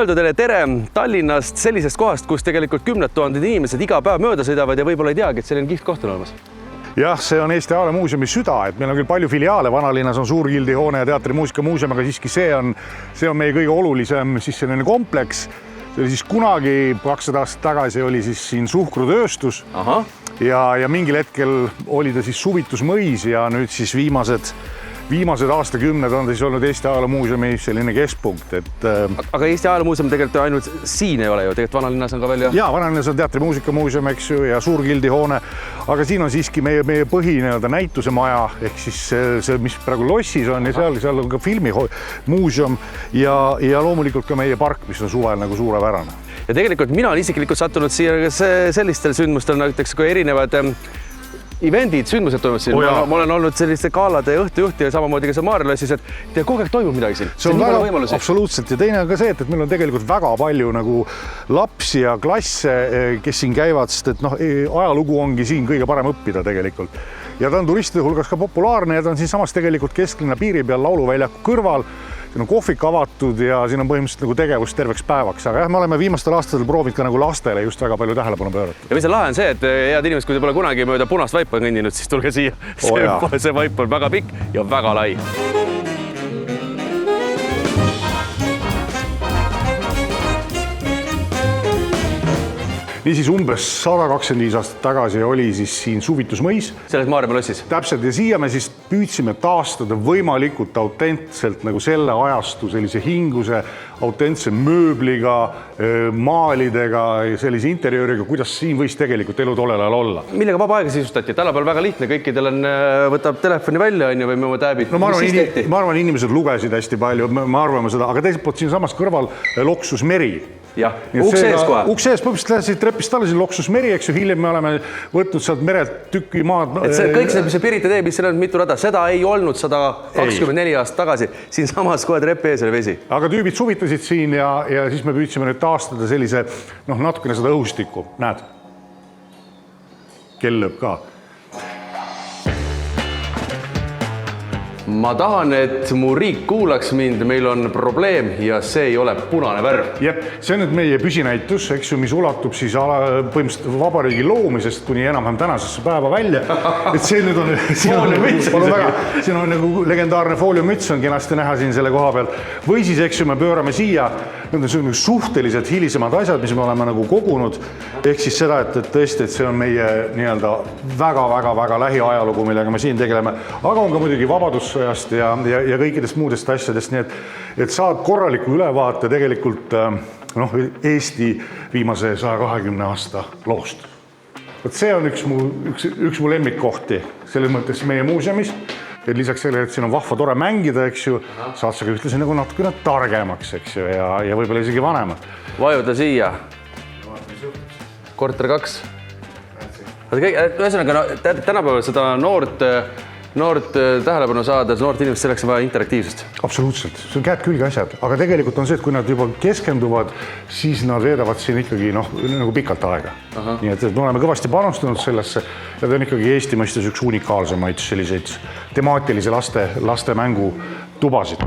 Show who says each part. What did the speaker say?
Speaker 1: öeldu teile tere Tallinnast, sellisest kohast, kus tegelikult 10 000 inimesed iga päev mööda sõidavad ja võib-olla ei teagi, et selline kihvt koht on olemas.
Speaker 2: Jah, see on Eesti Ajaloomuuseumi süda, et meil on küll palju filiaale, Vanalinnas on Suurgildi hoone ja Teatri muusikamuuseum, aga siiski see on meie kõige olulisem siis selline kompleks. See oli siis kunagi 200 aastat tagasi oli siis siin suhkrutööstus.
Speaker 1: Aha.
Speaker 2: Ja mingil hetkel oli ta siis suvitusmõis ja nüüd siis viimased aastakümned on siis olnud Eesti Ajaloomuuseumi selline keskpunkt, et
Speaker 1: aga Eesti Ajaloomuuseum tegelikult ainult siin ei ole ju, tegelikult Vanalinnas on ka veel
Speaker 2: ja Vanalinnas on Teatri muusikamuuseum, eks ju, ja Suurgildi hoone, aga siin on siiski meie põhi näitusemaja ehk siis see, mis praegu Lossis on ja seal on ka filmimuuseum ja loomulikult ka meie park, mis on suvel nagu suurepärane.
Speaker 1: Ja tegelikult mina olen isiklikult sattunud siia sellistel sündmustel, näiteks kui erinevad eventid, sündmused toimuvad siin. Ma olen olnud selliste gaalade õhtujuhti ja samamoodi ka see Maarjalossis, et kogu aeg toimub midagi siin.
Speaker 2: See on väga absoluutselt ja teine on ka see, et meil on tegelikult väga palju nagu lapsi ja klasse, kes siin käivad, sest et ajalugu ongi siin kõige parem õppida tegelikult. Ja ta on turistide hulgas ka populaarne ja ta on siin samas tegelikult kesklinna piiri peal Lauluväljaku kõrval. Siin on kohvik avatud ja siin on põhimõtteliselt nagu tegevust terveks päevaks, aga jah, me oleme viimastel aastatel proovinud ka nagu lastele just väga palju tähelepanu pöörata.
Speaker 1: Ja mis on lahe on see, et head inimesed, kui te pole kunagi mööda punast vaipa kõndinud, siis tulge siia. See vaip on väga pikk ja väga lai.
Speaker 2: Niisiis umbes 125 aastat tagasi oli siis siin suvitusmõis.
Speaker 1: Selles Maarjalossis.
Speaker 2: Täpselt ja siia me siis püüdsime taastada võimalikult autentselt nagu selle ajastu sellise hinguse, autentse mööbliga, maalidega ja sellise interjööriga, kuidas siin võis tegelikult elu tollel ajal olla.
Speaker 1: Millega vaba aega sisustati? Tänapäeval väga lihtne, kõikidel võtab telefoni välja või me oma täbid.
Speaker 2: No ma arvan, inimesed lugesid hästi palju, me arvame seda, aga teiselt poolt siin samas kõrval loksus meri.
Speaker 1: Jah, uks ees kohe.
Speaker 2: Uks ees, põhimõtteliselt lähed trepist alla, siin loksus meri, eks ju, hiljem me oleme võtnud sealt merelt tükki maad.
Speaker 1: Et see kõik see, mis see Pirita teeb, mis siin on mitu rada, seda ei olnud 124 aastat tagasi. Siin samas kohe trepi ees oli vesi.
Speaker 2: Aga tüübid suvitasid siin ja siis me püüdsime nüüd taastada sellise, natukene seda õhustikku. Näed? Kell lööb ka. Ma tahan, et mu riik kuulaks mind, meil on probleem ja see ei ole punane värv. Jep, see on nüüd meie püsinäitus, eks ju, mis ulatub siis põhimõtteliselt vabariigi loomisest kuni enam-vähem tänasesse päeva välja. Et see nüüd on, siin on nagu legendaarne fooliummüts on kenasti näha siin selle koha peal. Või siis, eks ju, me pöörame siia, need on suhteliselt hilisemad asjad, mis me oleme nagu kogunud. Ehk siis seda, et tõesti, et see on meie nii-öelda väga-väga-väga lähiajalugu, millega me siin tegeleme. Aga on ka muidugi vabadussõjast ja kõikidest muudest asjadest, nii et saad korraliku ülevaate tegelikult Eesti viimase 120 aasta loost. See on üks mu lemmikkohti selles mõttes meie muuseumis, et lisaks sellele, et siin on vahva tore mängida, eks ju, saad sa ka ühtlasin nagu natukene targemaks, eks ju, ja võib-olla isegi vanemad.
Speaker 1: Vajuta siia. Korter 2. Ühesõnaga, tänapäeval seda noort tähelepanu saada, noort inimest selleks on vaja interaktiivsust.
Speaker 2: Absoluutselt, see on käed külge asjad, aga tegelikult on see, et kui nad juba keskenduvad, siis nad veedavad siin ikkagi nagu pikalt aega. Nii et me oleme kõvasti panustanud sellesse ja ta on ikkagi Eesti mõistes üks unikaalsemaid selliseid temaatilisi laste mängu tubasid.